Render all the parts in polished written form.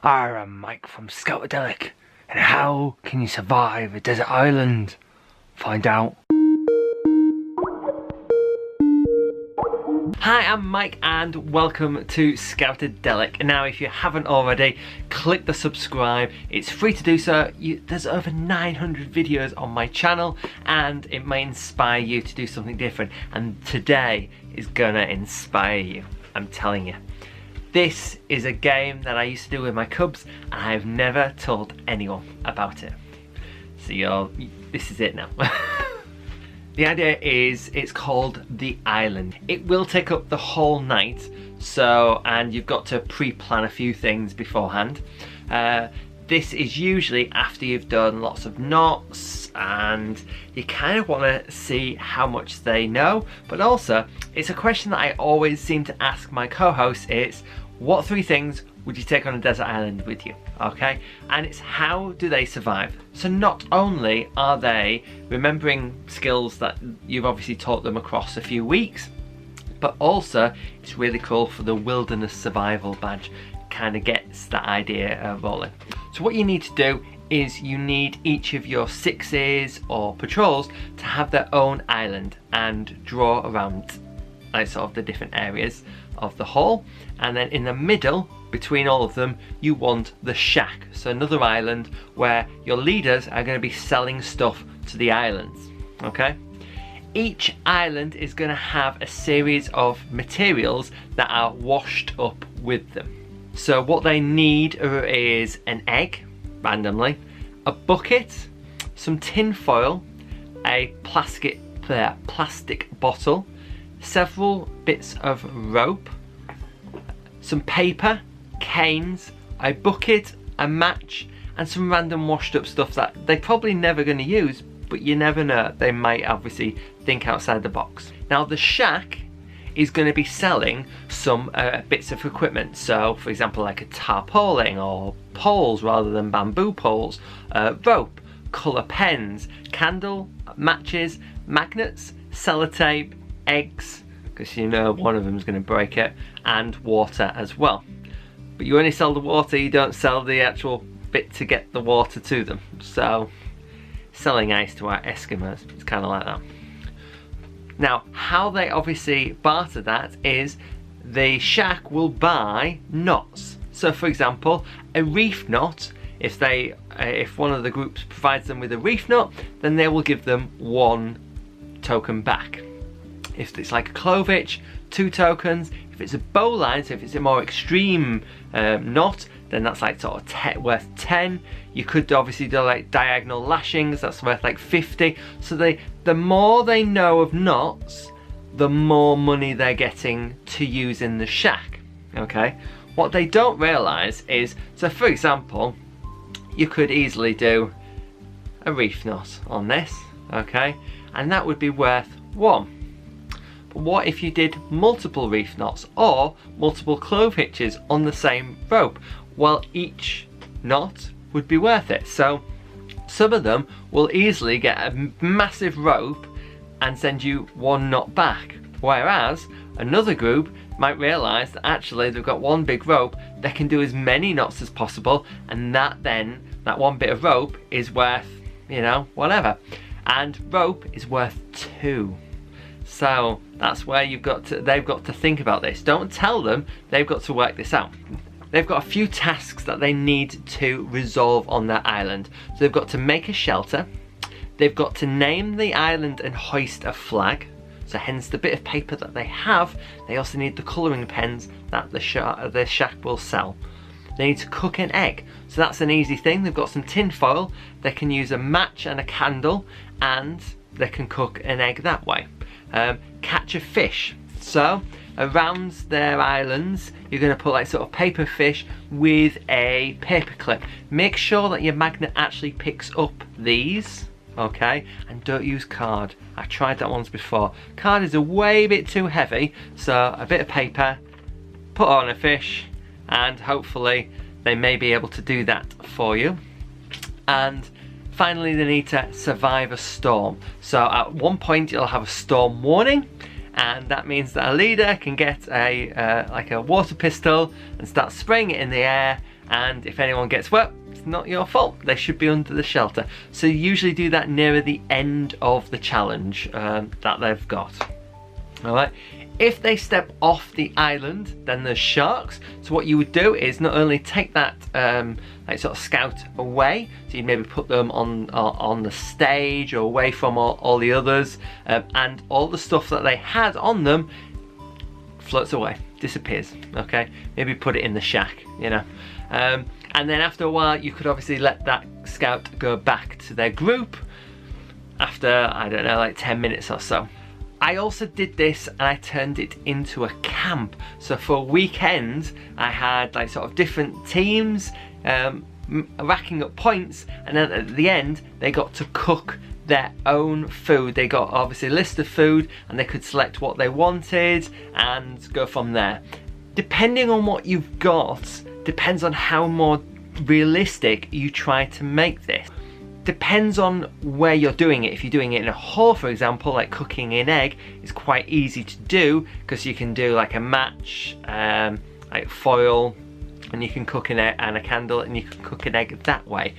Hi, I'm Mike from Scoutadelic, and how can you survive a desert island? Find out. Hi, I'm Mike and welcome to Scoutadelic. Now, if you haven't already, click the subscribe. It's free to do so. There's over 900 videos on my channel and it may inspire you to do something different. And today is gonna inspire you, I'm telling you. This is a game that I used to do with my cubs and I have never told anyone about it. So this is it now. The idea is it's called The Island. It will take up the whole night, and you've got to pre-plan a few things beforehand. This is usually after you've done lots of knots and you kind of want to see how much they know, but also it's a question that I always seem to ask my co-hosts. It's what 3 things would you take on a desert island with you? Okay, and it's how do they survive? So not only are they remembering skills that you've obviously taught them across a few weeks, but also it's really cool for the wilderness survival badge. Kind of gets that idea rolling. So what you need to do is you need each of your 6s or patrols to have their own island and draw around like sort of the different areas of the hall, and then in the middle between all of them you want the shack, so another island where your leaders are going to be selling stuff to the islands. Okay, each island is going to have a series of materials that are washed up with them. So what they need is an egg, randomly, a bucket, some tin foil, a plastic bottle, several bits of rope, some paper, canes, a bucket, a match, and some random washed up stuff that they're probably never going to use, but you never know, they might obviously think outside the box. Now the shack is going to be selling some bits of equipment, so for example like a tarpaulin or poles rather than bamboo poles, rope, colour pens, candle, matches, magnets, sellotape, eggs, because you know one of them is going to break it, and water as well. But you only sell the water, you don't sell the actual bit to get the water to them. So selling ice to our Eskimos, it's kind of like that. Now how they obviously barter that is the shack will buy knots. So for example a reef knot, if one of the groups provides them with a reef knot, then they will give them 1 token back. If it's like a clovitch, 2 tokens. If it's a bowline, so if it's a more extreme knot, then that's like sort of worth 10. You could obviously do like diagonal lashings, that's worth like 50. So the more they know of knots, the more money they're getting to use in the shack. Okay, what they don't realise is, so for example, you could easily do a reef knot on this, okay, and that would be worth 1. But what if you did multiple reef knots or multiple clove hitches on the same rope? Well, each knot would be worth it. So some of them will easily get a massive rope and send you 1 knot back, whereas another group might realise that actually they've got 1 big rope, they can do as many knots as possible, and that 1 bit of rope is worth, you know, whatever, and rope is worth 2. So that's where they've got to think about this. Don't tell them, they've got to work this out. They've got a few tasks that they need to resolve on their island. So they've got to make a shelter, they've got to name the island and hoist a flag, so hence the bit of paper that they have. They also need the colouring pens that the shack will sell. They need to cook an egg, so that's an easy thing. They've got some tin foil, they can use a match and a candle, and they can cook an egg that way. Catch a fish, so around their islands you're going to put like sort of paper fish with a paper clip. Make sure that your magnet actually picks up these, okay, and don't use card. I tried that once before. Card is a way bit too heavy, so a bit of paper, put on a fish, and hopefully they may be able to do that for you. And finally they need to survive a storm. So at one point you'll have a storm warning, and that means that a leader can get a like a water pistol and start spraying it in the air, and if anyone gets wet, it's not your fault. They should be under the shelter. So you usually do that nearer the end of the challenge that they've got. Alright, if they step off the island, then there's sharks. So what you would do is not only take that like sort of scout away, so you'd maybe put them on the stage or away from all the others, and all the stuff that they had on them floats away, disappears. Okay, maybe put it in the shack, you know. And then after a while, you could obviously let that scout go back to their group after, I don't know, like 10 minutes or so. I also did this and I turned it into a camp. So for a weekend, I had like sort of different teams racking up points, and then at the end, they got to cook their own food. They got obviously a list of food and they could select what they wanted and go from there. Depending on what you've got, depends on how more realistic you try to make this. Depends on where you're doing it. If you're doing it in a hall, for example, like cooking an egg, it's quite easy to do because you can do like a match, like foil, and you can cook an egg and a candle, and you can cook an egg that way.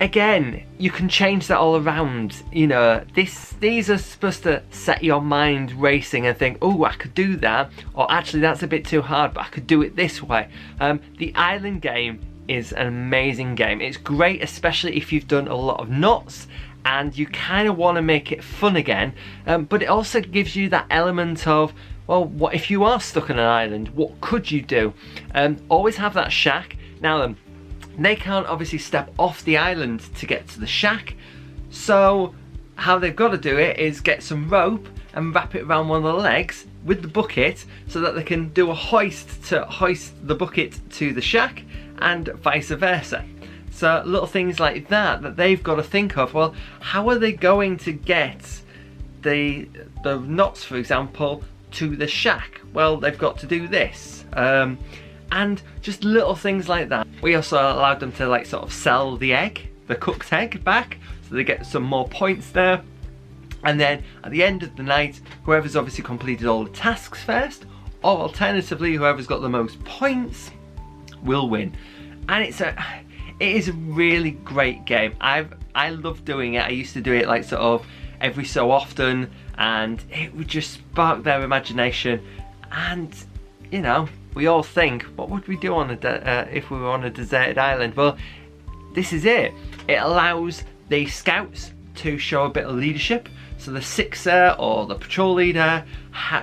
Again, you can change that all around. You know, these are supposed to set your mind racing and think, oh, I could do that, or actually that's a bit too hard, but I could do it this way. The island game is an amazing game. It's great, especially if you've done a lot of knots and you kind of want to make it fun again, but it also gives you that element of, well, what if you are stuck on an island, what could you do? Always have that shack. Now then, they can't obviously step off the island to get to the shack, so how they've got to do it is get some rope and wrap it around one of the legs with the bucket so that they can do a hoist to hoist the bucket to the shack, and vice versa. So little things like that they've got to think of. Well, how are they going to get the knots, for example, to the shack? Well, they've got to do this. And just little things like that. We also allowed them to like sort of sell the egg, the cooked egg, back, so they get some more points there. And then at the end of the night, whoever's obviously completed all the tasks first, or alternatively whoever's got the most points, will win. And it is a really great game. I love doing it. I used to do it like sort of every so often, and it would just spark their imagination. And you know, we all think, what would we do on if we were on a deserted island? Well, this is it. It allows the scouts to show a bit of leadership. So the sixer or the patrol leader,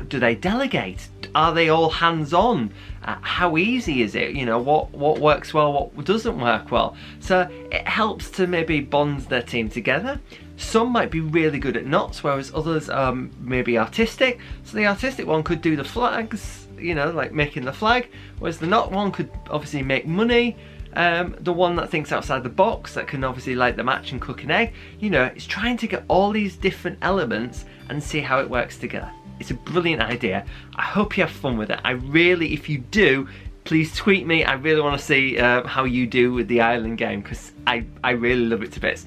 do they delegate? Are they all hands-on? How easy is it? You know, what works well, what doesn't work well? So it helps to maybe bond their team together. Some might be really good at knots, whereas others are maybe artistic. So the artistic one could do the flags, you know, like making the flag, whereas the knot one could obviously make money. The one that thinks outside the box, that can obviously light the match and cook an egg, you know, it's trying to get all these different elements and see how it works together. It's a brilliant idea. I hope you have fun with it. I really, if you do, please tweet me. I really want to see how you do with the island game, because I really love it to bits.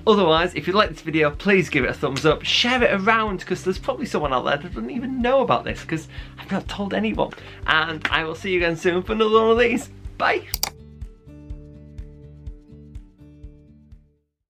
Otherwise, if you like this video, please give it a thumbs up, share it around, because there's probably someone out there that doesn't even know about this, because I've not told anyone. And I will see you again soon for another one of these. Bye.